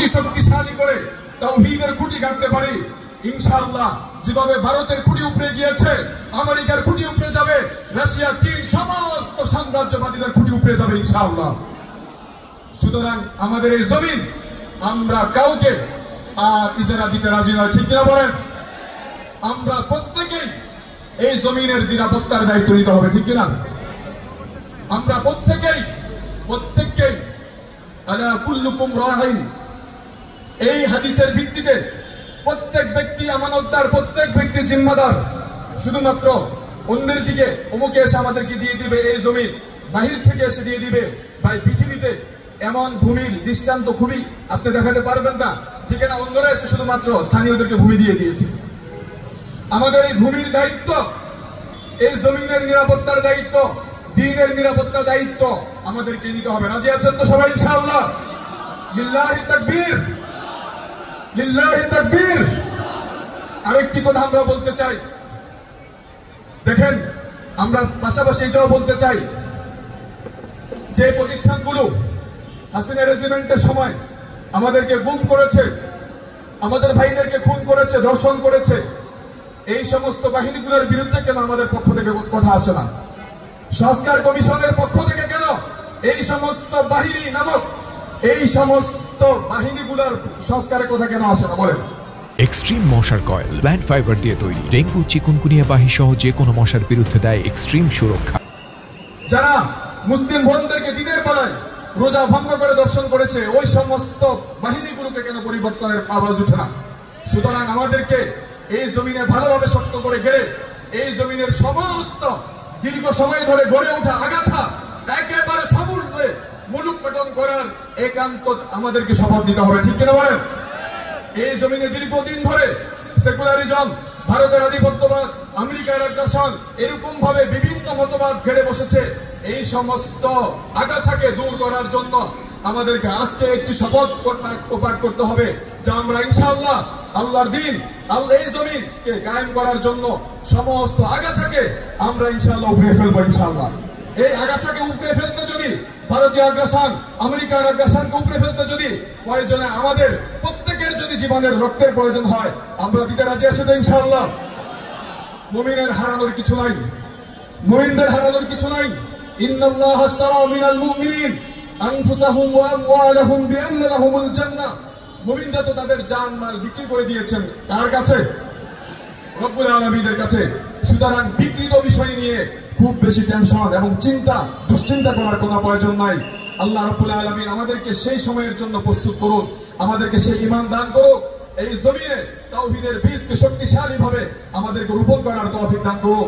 খুঁটি শক্তিশালী করে তাওহীদের খুঁটি গাঁথতে পারি, ইনশাআল্লাহ যেভাবে ভারতের খুঁটি উপরে গিয়েছে, আমেরিকার খুঁটি উপরে যাবে, রাশিয়া, চীন সমস্ত সাম্রাজ্যবাদীদের খুঁটি উপরে যাবে ইনশাআল্লাহ। সুতরাং আমাদের এই জমিন আমরা কাউকে আর ইজারা দিতে রাজি নয়, ঠিক কিনা বলেন? আমরা প্রত্যেকেই এই জমিনের নিরাপত্তার দায়িত্ব নিতে হবে, ঠিক কিনা? আমরা প্রত্যেকেই আলা কুল্লুকুম রাঈন, এই হাদিসের ভিত্তিতে প্রত্যেক ব্যক্তি আমানতদার, প্রত্যেক ব্যক্তি জিম্মাদার। শুধুমাত্র অন্যের দিকে অমুকে এসে আমাদেরকে দিয়ে দিবে এই জমি, বাহির থেকে এসে দিয়ে দিবে, ভাই পৃথিবীতে এমন ভূমির দৃষ্টান্ত খুবই আপনি দেখাতে পারবেন না যেখানে অন্যরা এসে শুধুমাত্র স্থানীয়দেরকে ভূমি দিয়ে দিয়েছে। আমাদের এই ভূমির দায়িত্ব, এই জমিনের নিরাপত্তার দায়িত্ব, দ্বীনের নিরাপত্তার দায়িত্ব আমাদেরকে নিতে হবে। রাজি আছেন তো সবাই ইনশাআল্লাহ? লিল্লাহি তাকবীর, লিল্লাহি তাকবীর। আরেকটি কথা আমরা বলতে চাই, দেখেন আমরা পাশাপাশি এটাও বলতে চাই, যে প্রতিষ্ঠানগুলো হাসিনা রেজিমেন্টের সময় আমাদেরকে গুম করেছে, আমাদের ভাইদেরকে খুন করেছে, ধর্ষণ করেছে, এই সমস্ত বাহিনীগুলোর বিরুদ্ধে কেন আমাদের পক্ষ থেকে কথা আসে না? সংস্কার কমিশনের পক্ষ থেকে কেন এই সমস্ত বাহিনী নামক এই সমস্ত বাহিনীগুলোর সংস্কারের কথা কেন আসে না বলেন? এক্সট্রিম মশার কয়েল প্ল্যান্ট ফাইবার দিয়ে তৈরি, ডেঙ্গু, চিকুনগুনিয়া বাহি সহ যে কোনো মশার বিরুদ্ধে দেয় এক্সট্রিম সুরক্ষা। যারা মুসলিম বোনদেরকে দিনের বেলায় রোজা ভঙ্গ করে দর্শন করেছে, ওই সমস্ত বাহিনীগুলোকে কেন পরিবর্তনের আওয়াজ উঠে না? সুতরাং আমাদেরকে এই জমিনে ভালোভাবে শক্ত করে গেড়ে এই জমিনের সমস্ত দীর্ঘ সময় ধরে গড়ে ওঠা আগাছা একেবারে সমূলে মূলোৎপাটন করার একান্ত আমাদেরকে শপথ নিতে হবে, ঠিক কিনা বলেন? এই জমিনে দীর্ঘদিন ধরে সেকুলারিজম, ভারতের আধিপত্যবাদ, আমেরিকার আগ্রাসন, এরকম ভাবে বিভিন্ন মতবাদ ঘেরে বসেছে। এই সমস্ত আগাছাকে দূর করার জন্য আমাদেরকে আজকে একটি শপথ পাঠ করতে হবে যে আমরা ইনশাআল্লাহ আল্লাহর দ্বীন, আল্লাহ এই জমিনকে কায়েম করার জন্য সমস্ত আগাছাকে আমরা ইনশাআল্লাহ উপড়ে ফেলবো ইনশাআল্লাহ। এই আগাছাকে উপড়ে ফেলতে যদি ভারতীয় আগ্রাসন, আমেরিকার আগ্রাসনকে উপড়ে ফেলতে যদি প্রয়োজনে আমাদের প্রত্যেকের যদি জীবনের রক্তের প্রয়োজন হয়, আমরা দিতে রাজি আছি তো ইনশাআল্লাহ? মুমিনের হারানোর কিছু নাই, মুমিনদের হারানোর কিছু নাই। ইন্নাল্লাহা আশতারা মিনাল মুমিনিন আনফুসাহুম ওয়া আমওয়ালাহুম বিআন্না লাহুমুল জান্নাহ। মুমিনরা তো তাদের জান মাল বিক্রি করে দিয়েছেন কার কাছে? রব্বুল আলামিনের কাছে। সুতরাং বিক্রিত বিষয় নিয়ে খুব বেশি টেনশন এবং দুশ্চিন্তা করার কোনো প্রয়োজন নাই। আল্লাহ রাব্বুল আলামিন আমাদেরকে সেই সময়ের জন্য প্রস্তুত করুন, আমাদেরকে সেই ঈমান দান করুন, এই জমিনে তাওহীদের বীজকে শক্তিশালী ভাবে আমাদেরকে রোপণ করার তৌফিক দান করুন।